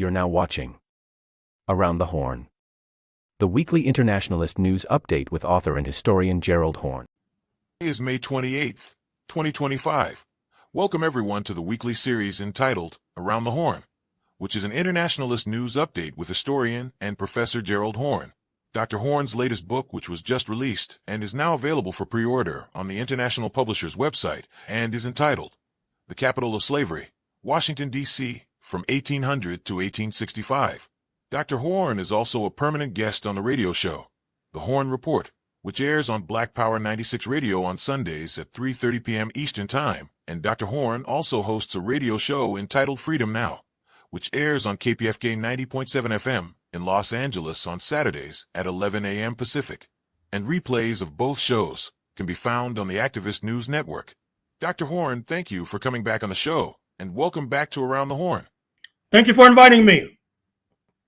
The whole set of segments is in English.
You're now watching Around the Horne, the weekly internationalist news update with author and historian Gerald Horne. Today is May 28th, 2025. Welcome everyone to the weekly series entitled Around the Horne, which is an internationalist news update with historian and Professor Gerald Horne. Dr. Horne's latest book, which was just released and is now available for pre-order on the International Publisher's website, and is entitled The Capital of Slavery, Washington, D.C., from 1800 to 1865. Dr. Horne is also a permanent guest on the radio show, The Horne Report, which airs on Black Power 96 Radio on Sundays at 3:30 p.m. Eastern Time, and Dr. Horne also hosts a radio show entitled Freedom Now, which airs on KPFK 90.7 FM in Los Angeles on Saturdays at 11 a.m. Pacific, and replays of both shows can be found on the Activist News Network. Dr. Horne, thank you for coming back on the show, and welcome back to Around the Horne. Thank you for inviting me.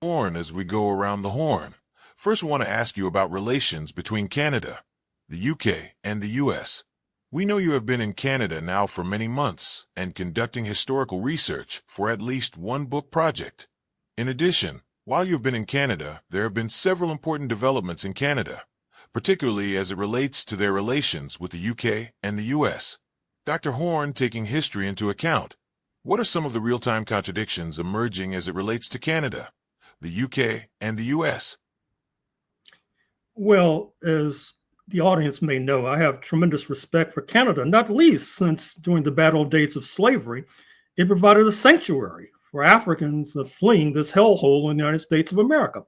Horne, as we go around the horn, first we want to ask you about relations between Canada, the UK, and the US. We know you have been in Canada now for many months and conducting historical research for at least one book project. In addition, while you've been in Canada, there have been several important developments in Canada, particularly as it relates to their relations with the UK and the US. Dr. Horne, taking history into account, what are some of the real-time contradictions emerging as it relates to Canada, the UK, and the US? Well, as the audience may know, I have tremendous respect for Canada, not least since during the bad old days of slavery, it provided a sanctuary for Africans fleeing this hellhole in the United States of America.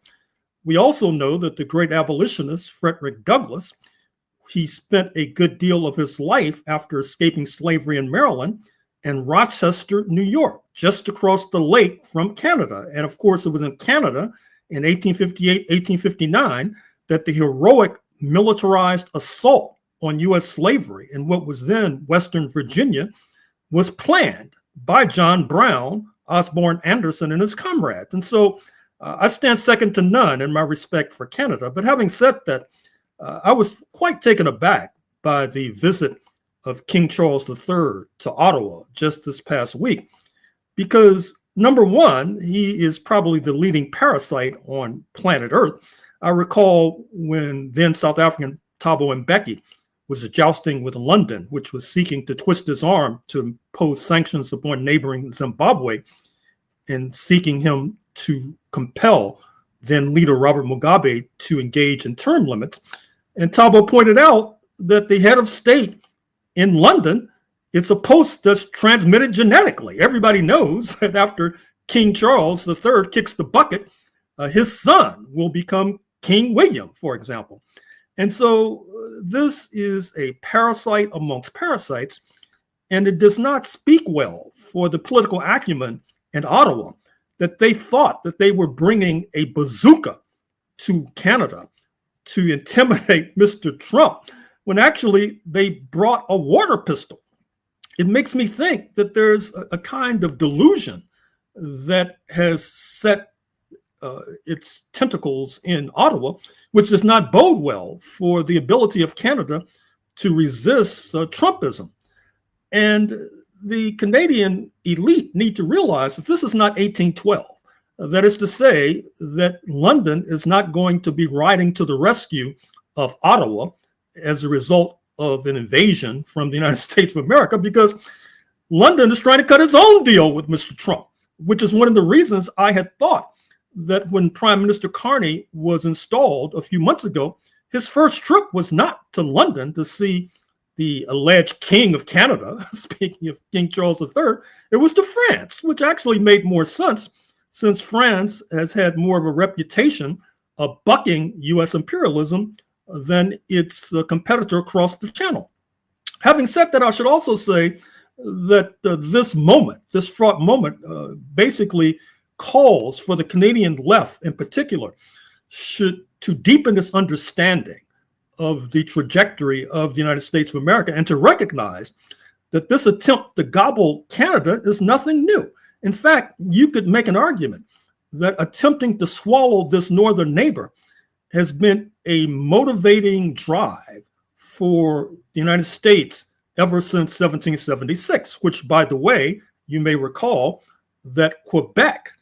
We also know that the great abolitionist Frederick Douglass, he spent a good deal of his life after escaping slavery in Maryland and Rochester, New York, just across the lake from Canada. And of course, it was in Canada in 1858, 1859, that the heroic militarized assault on U.S. slavery in what was then Western Virginia was planned by John Brown, Osborne Anderson, and his comrades. And so I stand second to none in my respect for Canada. But having said that, I was quite taken aback by the visit of King Charles III to Ottawa just this past week, because number one, he is probably the leading parasite on planet Earth. I recall when then South African Thabo Mbeki was jousting with London, which was seeking to twist his arm to impose sanctions upon neighboring Zimbabwe, and seeking him to compel then leader Robert Mugabe to engage in term limits. And Thabo pointed out that the head of state in London, it's a post that's transmitted genetically. Everybody knows that after King Charles III kicks the bucket, his son will become King William, for example. And so this is a parasite amongst parasites, and it does not speak well for the political acumen in Ottawa that they thought that they were bringing a bazooka to Canada to intimidate Mr. Trump, when actually they brought a water pistol. It makes me think that there's a kind of delusion that has set its tentacles in Ottawa, which does not bode well for the ability of Canada to resist Trumpism. And the Canadian elite need to realize that this is not 1812. That is to say that London is not going to be riding to the rescue of Ottawa as a result of an invasion from the United States of America, because London is trying to cut its own deal with Mr. Trump, which is one of the reasons I had thought that when Prime Minister Carney was installed a few months ago, his first trip was not to London to see the alleged King of Canada, speaking of King Charles III, it was to France, which actually made more sense since France has had more of a reputation of bucking U.S. imperialism than its competitor across the channel. Having said that, I should also say that this fraught moment, basically calls for the Canadian left in particular to deepen its understanding of the trajectory of the United States of America and to recognize that this attempt to gobble Canada is nothing new. In fact, you could make an argument that attempting to swallow this northern neighbor has been a motivating drive for the United States ever since 1776, which, by the way, you may recall that Quebec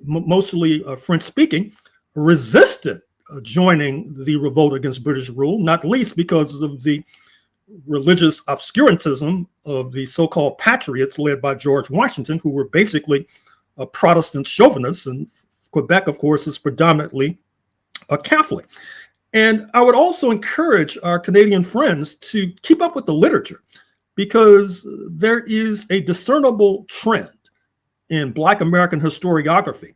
mostly French-speaking, resisted joining the revolt against British rule, not least because of the religious obscurantism of the so-called patriots led by George Washington, who were basically Protestant chauvinists. And Quebec, of course, is predominantly a Catholic. And I would also encourage our Canadian friends to keep up with the literature, because there is a discernible trend in Black American historiography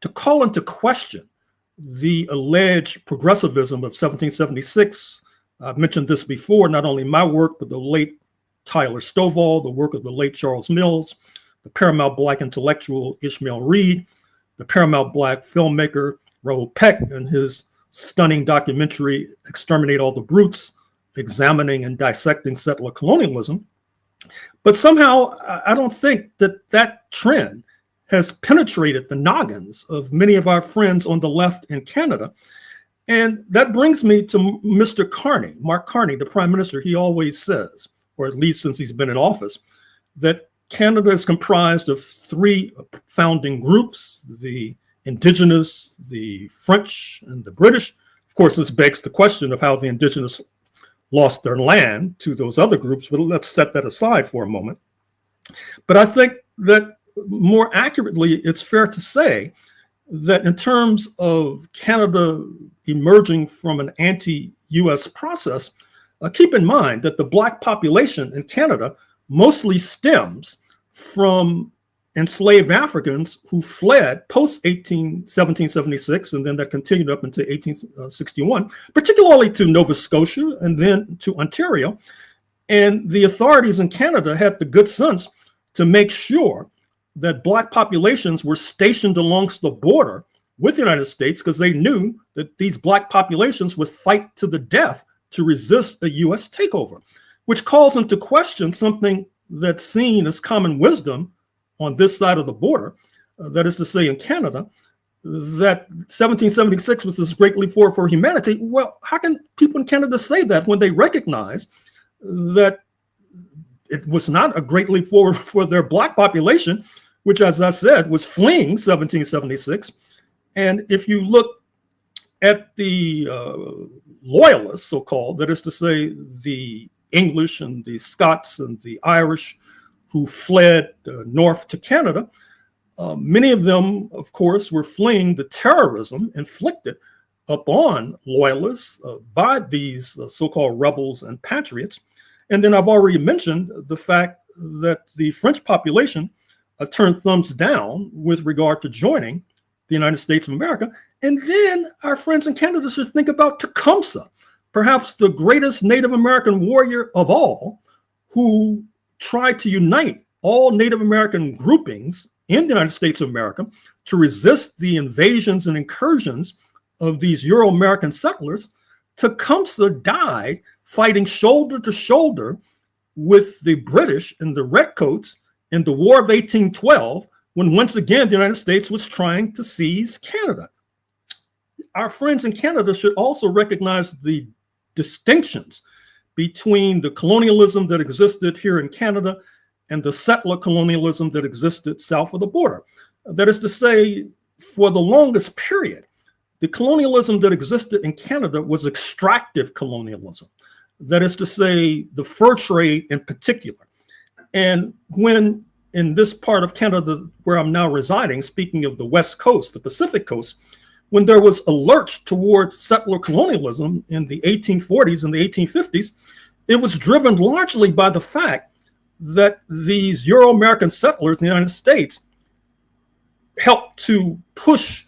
to call into question the alleged progressivism of 1776. I've mentioned this before, not only my work, but the late Tyler Stovall, the work of the late Charles Mills, the Paramount Black intellectual Ishmael Reed, the Paramount Black filmmaker Raoul Peck, and his stunning documentary, Exterminate All the Brutes, examining and dissecting settler colonialism. But somehow, I don't think that that trend has penetrated the noggins of many of our friends on the left in Canada. And that brings me to Mr. Carney, Mark Carney, the Prime Minister. He always says, or at least since he's been in office, that Canada is comprised of three founding groups: the Indigenous, the French, and the British. Of course, this begs the question of how the Indigenous lost their land to those other groups, but let's set that aside for a moment. But I think that more accurately, it's fair to say that in terms of Canada emerging from an anti-US process, keep in mind that the Black population in Canada mostly stems from enslaved Africans who fled post-1776, and then that continued up into 1861, particularly to Nova Scotia and then to Ontario. And the authorities in Canada had the good sense to make sure that Black populations were stationed along the border with the United States, because they knew that these Black populations would fight to the death to resist a US takeover, which calls into question something that's seen as common wisdom on this side of the border, that is to say in Canada, that 1776 was this great leap forward for humanity. Well, how can people in Canada say that when they recognize that it was not a great leap forward for their Black population, which, as I said, was fleeing 1776? And if you look at the loyalists, so-called, that is to say the English and the Scots and the Irish who fled north to Canada, many of them, of course, were fleeing the terrorism inflicted upon loyalists by these so-called rebels and patriots. And then I've already mentioned the fact that the French population turned thumbs down with regard to joining the United States of America. And then our friends in Canada should think about Tecumseh, perhaps the greatest Native American warrior of all, who tried to unite all Native American groupings in the United States of America to resist the invasions and incursions of these Euro-American settlers. Tecumseh died fighting shoulder to shoulder with the British and the Redcoats in the War of 1812, when once again the United States was trying to seize Canada. Our friends in Canada should also recognize the distinctions between the colonialism that existed here in Canada and the settler colonialism that existed south of the border. That is to say, for the longest period, the colonialism that existed in Canada was extractive colonialism. That is to say, the fur trade in particular. And when in this part of Canada where I'm now residing, speaking of the West Coast, the Pacific Coast, when there was a lurch towards settler colonialism in the 1840s and the 1850s, it was driven largely by the fact that these Euro-American settlers in the United States helped to push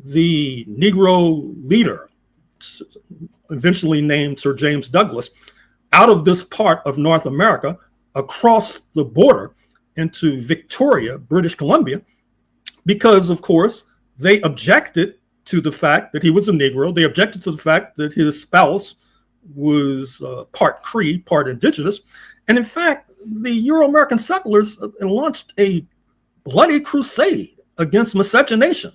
the Negro leader, eventually named Sir James Douglas, out of this part of North America across the border into Victoria, British Columbia, because, of course, they objected to the fact that he was a Negro. They objected to the fact that his spouse was part Cree, part Indigenous. And in fact, the Euro-American settlers launched a bloody crusade against miscegenation,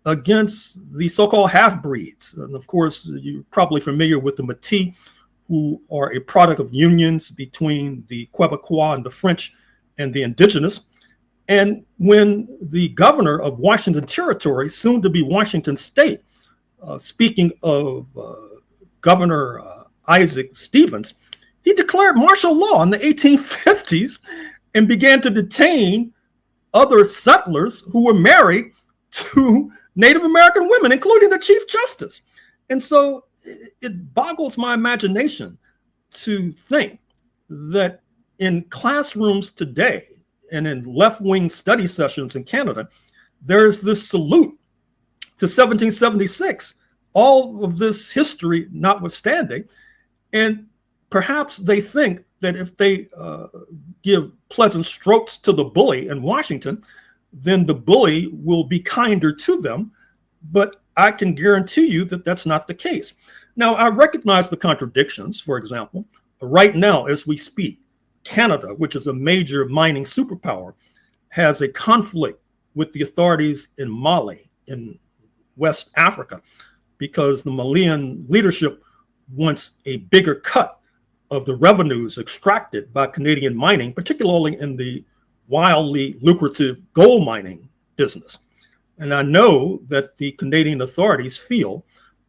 against the so-called half-breeds. And of course, you're probably familiar with the Métis, who are a product of unions between the Quebecois and the French and the Indigenous. And when the governor of Washington Territory, soon to be Washington State, speaking of Governor Isaac Stevens, he declared martial law in the 1850s and began to detain other settlers who were married to Native American women, including the Chief Justice. And so it boggles my imagination to think that in classrooms today and in left-wing study sessions in Canada, there's this salute to 1776, all of this history notwithstanding. And perhaps they think that if they give pleasant strokes to the bully in Washington, then the bully will be kinder to them. But I can guarantee you that that's not the case. Now, I recognize the contradictions. For example, right now, as we speak, Canada, which is a major mining superpower, has a conflict with the authorities in Mali, in West Africa, because the Malian leadership wants a bigger cut of the revenues extracted by Canadian mining, particularly in the wildly lucrative gold mining business. And I know that the Canadian authorities feel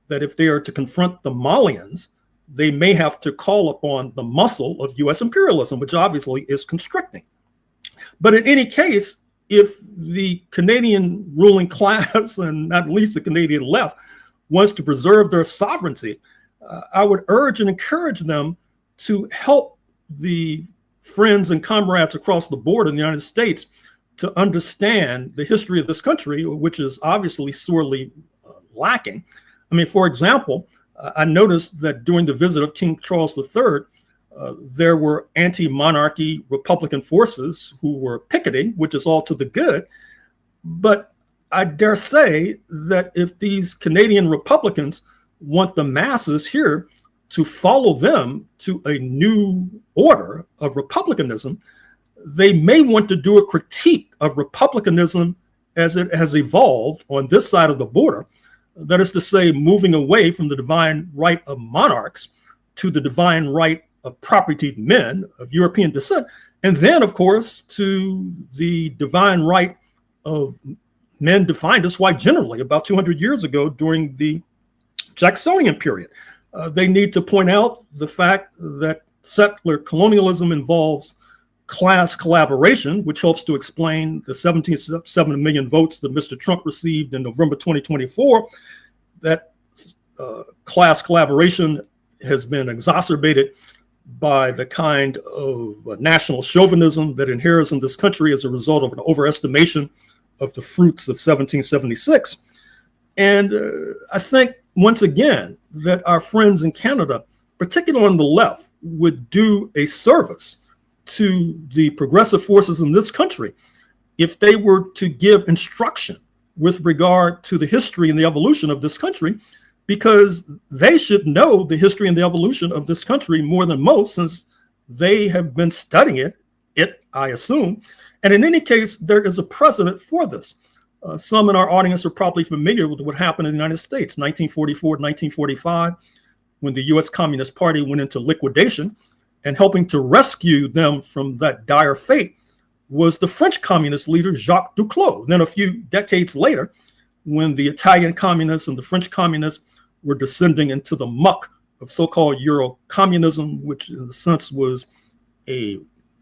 that if they are to confront the Malians, they may have to call upon the muscle of US imperialism, which obviously is constricting. But in any case, if the Canadian ruling class, and not least the Canadian left, wants to preserve their sovereignty, I would urge and encourage them to help the friends and comrades across the board in the United States to understand the history of this country, which is obviously sorely lacking. I mean, for example, I noticed that during the visit of King Charles III, there were anti-monarchy Republican forces who were picketing, which is all to the good. But I dare say that if these Canadian Republicans want the masses here to follow them to a new order of republicanism, they may want to do a critique of republicanism as it has evolved on this side of the border. That is to say, moving away from the divine right of monarchs to the divine right of propertied men of European descent, and then, of course, to the divine right of men defined as white generally about 200 years ago during the Jacksonian period. They need to point out the fact that settler colonialism involves class collaboration, which helps to explain the 17.7 million votes that Mr. Trump received in November 2024. That class collaboration has been exacerbated by the kind of national chauvinism that inheres in this country as a result of an overestimation of the fruits of 1776. And I think, once again, that our friends in Canada, particularly on the left, would do a service to the progressive forces in this country if they were to give instruction with regard to the history and the evolution of this country, because they should know the history and the evolution of this country more than most, since they have been studying it, I assume. And in any case, there is a precedent for this. Some in our audience are probably familiar with what happened in the United States, 1944 to 1945, when the US Communist Party went into liquidation, and helping to rescue them from that dire fate was the French communist leader, Jacques Duclos. Then a few decades later, when the Italian communists and the French communists were descending into the muck of so-called Euro-communism, which in a sense was a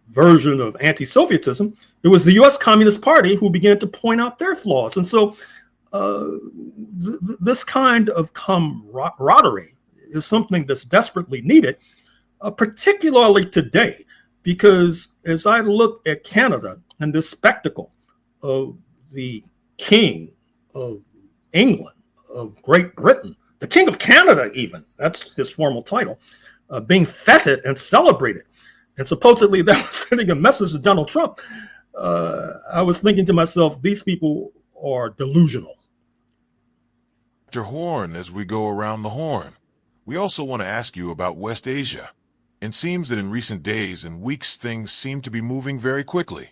version of anti-Sovietism, it was the US Communist Party who began to point out their flaws. And so this kind of camaraderie is something that's desperately needed, particularly today, because as I look at Canada and this spectacle of the King of England, of Great Britain, the King of Canada even, that's his formal title, being feted and celebrated, and supposedly that was sending a message to Donald Trump, I was thinking to myself, these people are delusional. Dr. Horne, as we go around the horn, we also want to ask you about West Asia. It seems that in recent days and weeks things seem to be moving very quickly,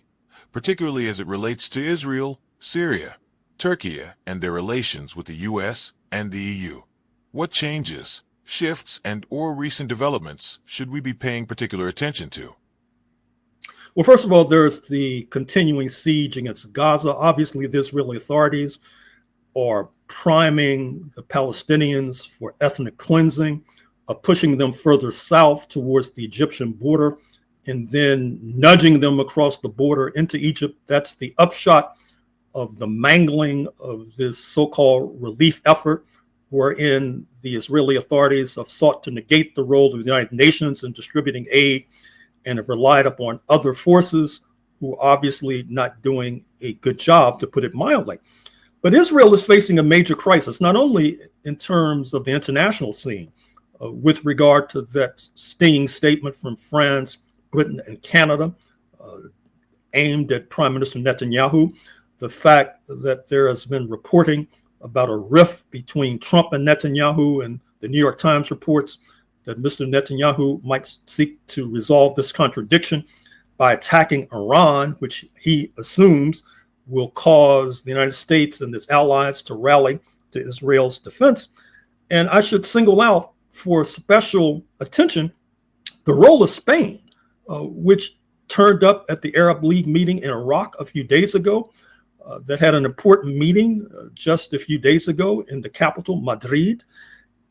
particularly as it relates to Israel, Syria, Turkey, and their relations with the US and the EU. What changes, shifts, and/or recent developments should we be paying particular attention to? Well, first of all, there's the continuing siege against Gaza. Obviously, the Israeli authorities are priming the Palestinians for ethnic cleansing, pushing them further south towards the Egyptian border, and then nudging them across the border into Egypt. That's the upshot of the mangling of this so-called relief effort, wherein the Israeli authorities have sought to negate the role of the United Nations in distributing aid and have relied upon other forces who are obviously not doing a good job, to put it mildly. But Israel is facing a major crisis, not only in terms of the international scene, with regard to that stinging statement from France, Britain, and Canada, aimed at Prime Minister Netanyahu, the fact that there has been reporting about a rift between Trump and Netanyahu, and the New York Times reports that Mr. Netanyahu might seek to resolve this contradiction by attacking Iran, which he assumes will cause the United States and its allies to rally to Israel's defense. And I should single out for special attention the role of Spain, which turned up at the Arab League meeting in Iraq a few days ago, that had an important meeting just a few days ago in the capital, Madrid,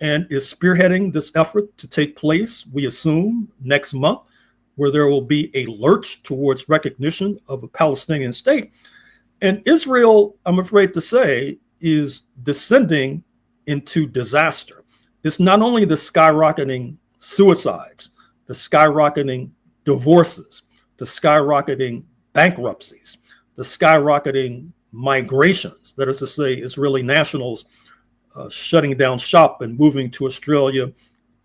and is spearheading this effort to take place, we assume, next month, where there will be a lurch towards recognition of a Palestinian state. And Israel, I'm afraid to say, is descending into disaster. It's not only the skyrocketing suicides, the skyrocketing divorces, the skyrocketing bankruptcies, the skyrocketing migrations, that is to say, Israeli nationals shutting down shop and moving to Australia,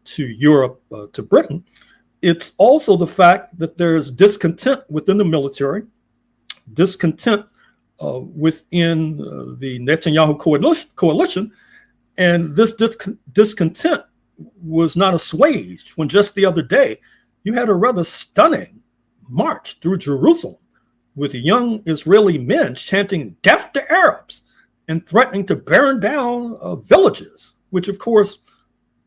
to Europe, to Britain. It's also the fact that there's discontent within the military, discontent within the Netanyahu coalition, and this discontent was not assuaged when just the other day you had a rather stunning march through Jerusalem with young Israeli men chanting "Death to Arabs" and threatening to burn down villages, which of course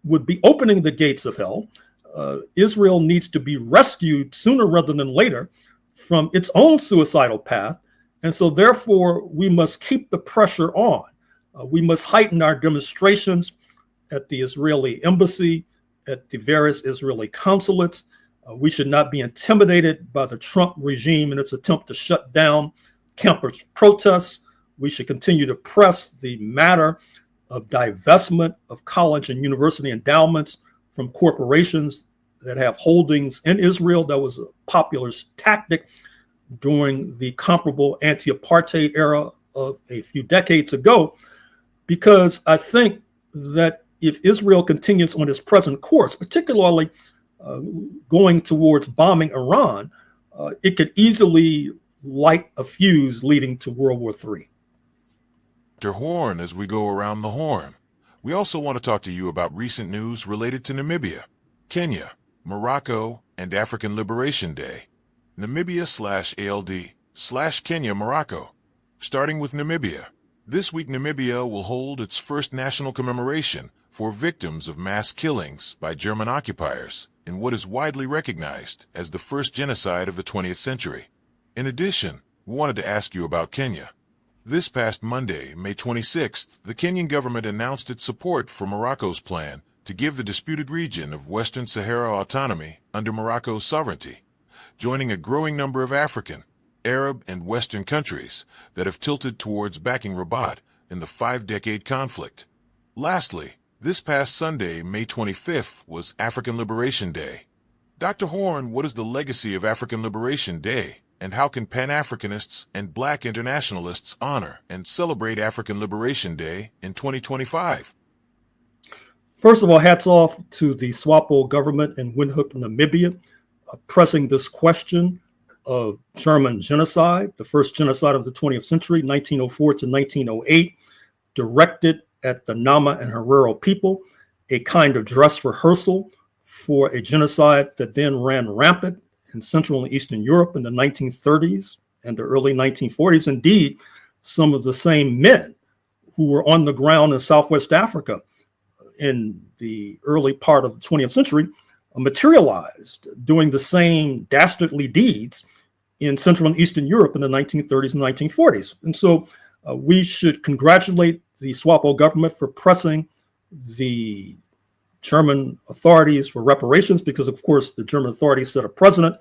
would be opening the gates of hell. Israel needs to be rescued sooner rather than later from its own suicidal path. And so therefore, we must keep the pressure on. We must heighten our demonstrations at the Israeli embassy, at the various Israeli consulates. We should not be intimidated by the Trump regime in its attempt to shut down campus protests. We should continue to press the matter of divestment of college and university endowments from corporations that have holdings in Israel. That was a popular tactic during the comparable anti-apartheid era of a few decades ago, because I think that if Israel continues on its present course, particularly going towards bombing Iran, it could easily light a fuse leading to World War III. Dr. Horne, as we go around the horn, we also want to talk to you about recent news related to Namibia, Kenya, Morocco, and African Liberation Day. Namibia/ALD/Kenya, Morocco. Starting with Namibia. This week, Namibia will hold its first national commemoration for victims of mass killings by German occupiers in what is widely recognized as the first genocide of the 20th century. In addition, we wanted to ask you about Kenya. This past Monday, May 26th, the Kenyan government announced its support for Morocco's plan to give the disputed region of Western Sahara autonomy under Morocco's sovereignty, joining a growing number of African, Arab, and Western countries that have tilted towards backing Rabat in the 5-decade conflict. Lastly, this past Sunday, May 25th, was African Liberation Day. Dr. Horne, what is the legacy of African Liberation Day, and how can Pan-Africanists and Black internationalists honor and celebrate African Liberation Day in 2025? First of all, hats off to the SWAPO government in Windhoek, Namibia, pressing this question of German genocide, the first genocide of the 20th century, 1904 to 1908, directed at the Nama and Herero people, a kind of dress rehearsal for a genocide that then ran rampant in Central and Eastern Europe in the 1930s and the early 1940s. Indeed, some of the same men who were on the ground in Southwest Africa in the early part of the 20th century materialized doing the same dastardly deeds in Central and Eastern Europe in the 1930s and 1940s. And so we should congratulate the SWAPO government for pressing the German authorities for reparations, because of course the German authorities set a precedent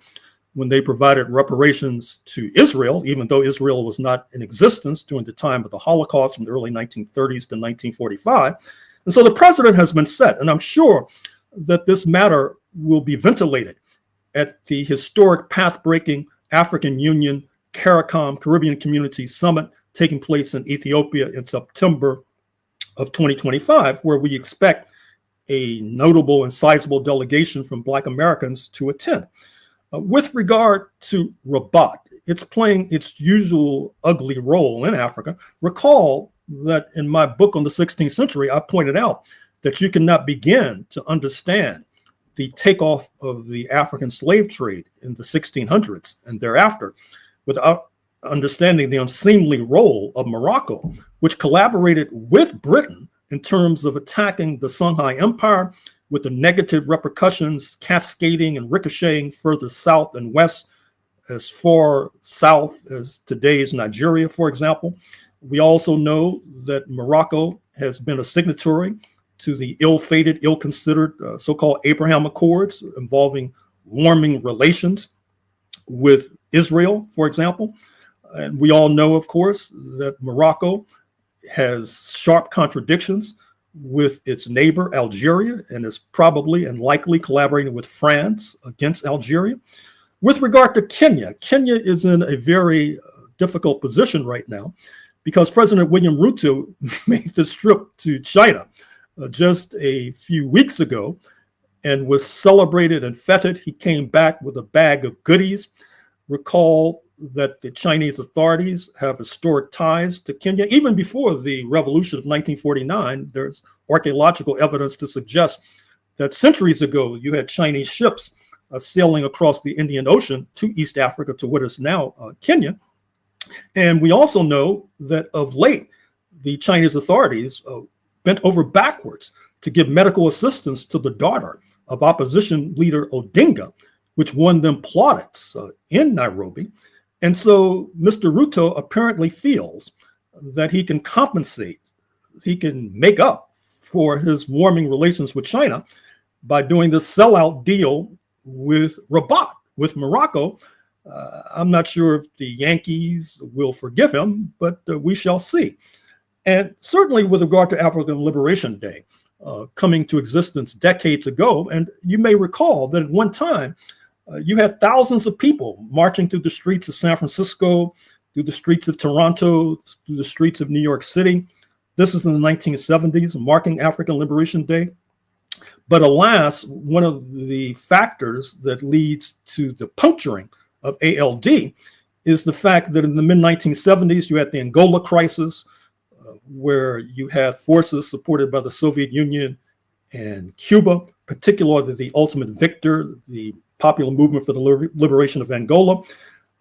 when they provided reparations to Israel, even though Israel was not in existence during the time of the Holocaust from the early 1930s to 1945. And so the precedent has been set, and I'm sure that this matter will be ventilated at the historic path-breaking African Union CARICOM Caribbean Community Summit taking place in Ethiopia in September of 2025, where we expect a notable and sizable delegation from Black Americans to attend. With regard to Rabat, it's playing its usual ugly role in Africa. Recall that in my book on the 16th century, I pointed out that you cannot begin to understand the takeoff of the African slave trade in the 1600s and thereafter without understanding the unseemly role of Morocco, which collaborated with Britain in terms of attacking the Songhai Empire, with the negative repercussions cascading and ricocheting further south and west, as far south as today's Nigeria, for example. We also know that Morocco has been a signatory to the ill-fated, ill-considered so-called Abraham Accords involving warming relations with Israel, for example. And we all know, of course, that Morocco has sharp contradictions with its neighbor, Algeria, and is probably and likely collaborating with France against Algeria. With regard to Kenya, Kenya is in a very difficult position right now because President William Ruto made this trip to China just a few weeks ago and was celebrated and feted. He came back with a bag of goodies. Recall that the Chinese authorities have historic ties to Kenya. Even before the revolution of 1949, there's archaeological evidence to suggest that centuries ago, you had Chinese ships sailing across the Indian Ocean to East Africa, to what is now Kenya. And we also know that of late, the Chinese authorities bent over backwards to give medical assistance to the daughter of opposition leader Odinga, which won them plaudits in Nairobi. And so Mr. Ruto apparently feels that he can compensate, he can make up for his warming relations with China by doing this sellout deal with Rabat, with Morocco. I'm not sure if the Yankees will forgive him, but we shall see. And certainly with regard to African Liberation Day, coming to existence decades ago, and you may recall that at one time, you had thousands of people marching through the streets of San Francisco, through the streets of Toronto, through the streets of New York City. This is in the 1970s, marking African Liberation Day. But alas, one of the factors that leads to the puncturing of ALD is the fact that in the mid-1970s, you had the Angola crisis, where you had forces supported by the Soviet Union and Cuba, particularly the ultimate victor, the Popular Movement for the Liberation of Angola.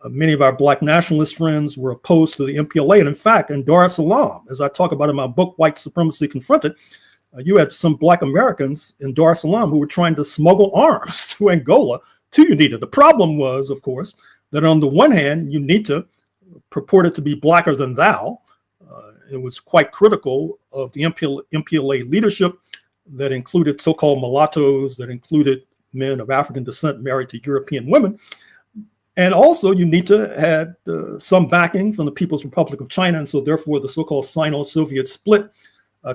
Many of our Black nationalist friends were opposed to the MPLA. And in fact, in Dar es Salaam, as I talk about in my book, White Supremacy Confronted, you had some Black Americans in Dar es Salaam who were trying to smuggle arms to Angola, to UNITA. The problem was, of course, that on the one hand, UNITA purported to be blacker than thou. It was quite critical of the MPLA leadership that included so-called mulattoes, that included men of African descent married to European women. And also UNITA had some backing from the People's Republic of China. And so therefore the so-called Sino-Soviet split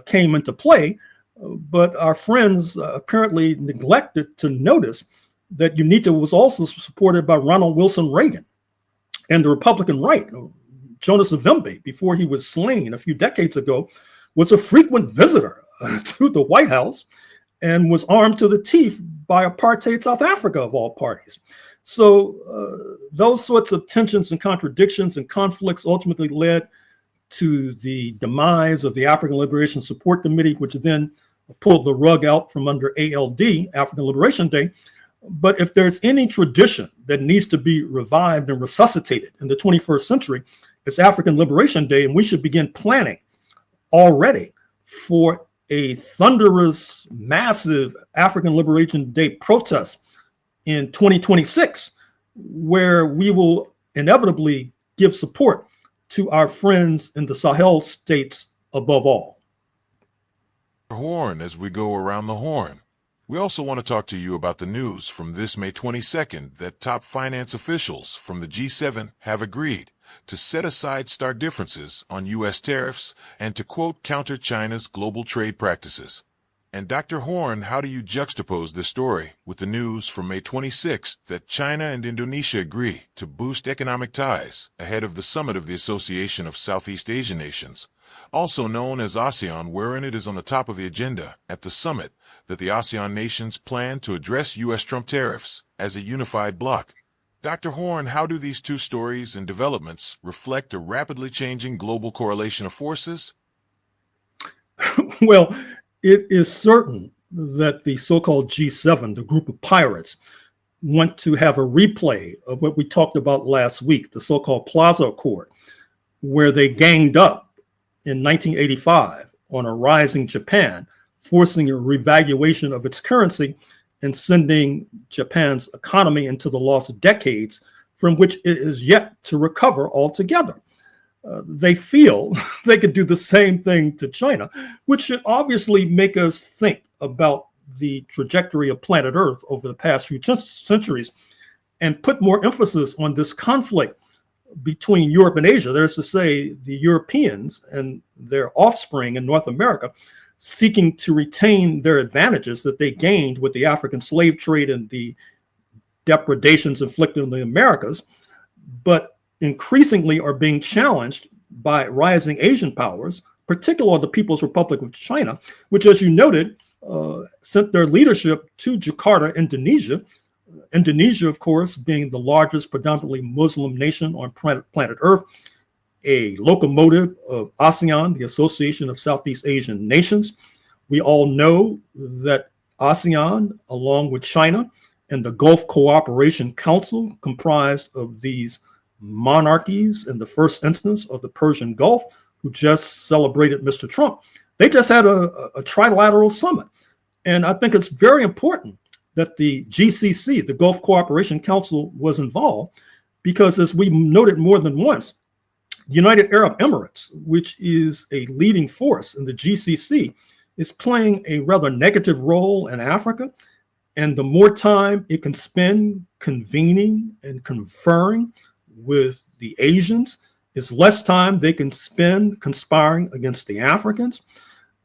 came into play. But our friends apparently neglected to notice that UNITA was also supported by Ronald Wilson Reagan and the Republican right. Jonas Savimbi, before he was slain a few decades ago, was a frequent visitor to the White House and was armed to the teeth by apartheid South Africa, of all parties. So those sorts of tensions and contradictions and conflicts ultimately led to the demise of the African Liberation Support Committee, which then pulled the rug out from under ALD, African Liberation Day. But if there's any tradition that needs to be revived and resuscitated in the 21st century, it's African Liberation Day, and we should begin planning already for a thunderous, massive African Liberation Day protest in 2026, where we will inevitably give support to our friends in the Sahel states above all. Horne, as we go around the horn, we also want to talk to you about the news from this May 22nd that top finance officials from the G7 have agreed to set aside stark differences on U.S. tariffs and to, quote, counter China's global trade practices. And Dr. Horne, how do you juxtapose this story with the news from May 26th that China and Indonesia agree to boost economic ties ahead of the summit of the Association of Southeast Asian Nations, also known as ASEAN, wherein it is on the top of the agenda at the summit that the ASEAN nations plan to address U.S. Trump tariffs as a unified bloc? Dr. Horne, how do these two stories and developments reflect a rapidly changing global correlation of forces? Well, it is certain that the so-called G7, the group of pirates, want to have a replay of what we talked about last week, the so-called Plaza Accord, where they ganged up in 1985 on a rising Japan, forcing a revaluation of its currency and sending Japan's economy into the lost decades from which it is yet to recover altogether. They feel they could do the same thing to China, which should obviously make us think about the trajectory of planet Earth over the past few centuries and put more emphasis on this conflict between Europe and Asia. That is to say, the Europeans and their offspring in North America seeking to retain their advantages that they gained with the African slave trade and the depredations inflicted on the Americas, but increasingly are being challenged by rising Asian powers, particularly the People's Republic of China, which, as you noted, sent their leadership to Jakarta, Indonesia. Indonesia, of course, being the largest predominantly Muslim nation on planet Earth, a locomotive of ASEAN, the Association of Southeast Asian Nations. We all know that ASEAN, along with China and the Gulf Cooperation Council, comprised of these monarchies in the first instance of the Persian Gulf, who just celebrated Mr. Trump. They just had a trilateral summit. And I think it's very important that the GCC, the Gulf Cooperation Council, was involved because, as we noted more than once, the United Arab Emirates, which is a leading force in the GCC, is playing a rather negative role in Africa. And the more time it can spend convening and conferring with the Asians, is less time they can spend conspiring against the Africans.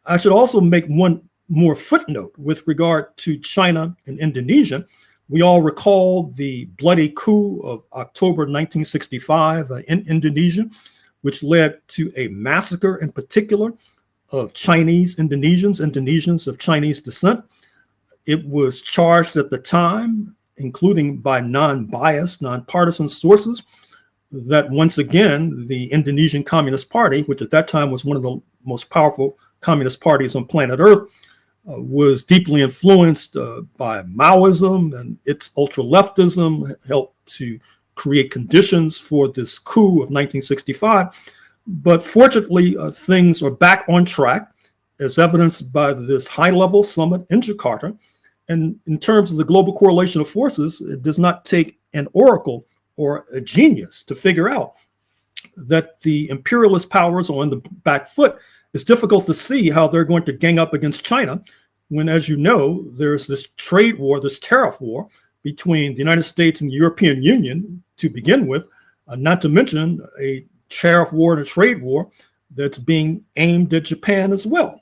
I should also make one more footnote with regard to China and Indonesia. We all recall the bloody coup of October 1965 in Indonesia, which led to a massacre in particular of Chinese Indonesians of Chinese descent. It was charged at the time, including by non-biased, non-partisan sources, that once again, the Indonesian Communist Party, which at that time was one of the most powerful communist parties on planet Earth, was deeply influenced by Maoism, and its ultra-leftism helped to create conditions for this coup of 1965. But fortunately, things are back on track, as evidenced by this high-level summit in Jakarta. And in terms of the global correlation of forces, it does not take an oracle or a genius to figure out that the imperialist powers are on the back foot. It's difficult to see how they're going to gang up against China when, as you know, there's this trade war, this tariff war between the United States and the European Union to begin with, not to mention a tariff war and a trade war that's being aimed at Japan as well.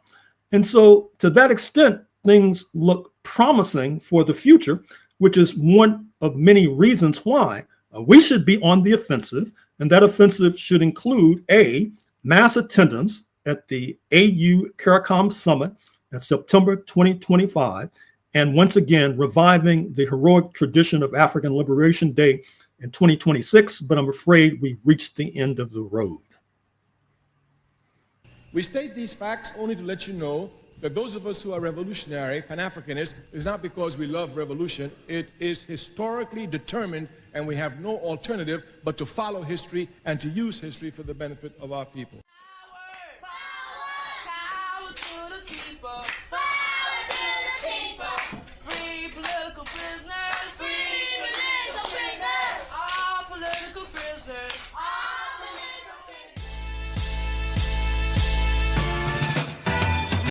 And so to that extent, things look promising for the future, which is one of many reasons why we should be on the offensive, and that offensive should include A, mass attendance at the AU CARICOM Summit in September 2025, and once again, reviving the heroic tradition of African Liberation Day in 2026, but I'm afraid we've reached the end of the road. We state these facts only to let you know that those of us who are revolutionary, Pan-Africanists, is not because we love revolution. It is historically determined, and we have no alternative but to follow history and to use history for the benefit of our people.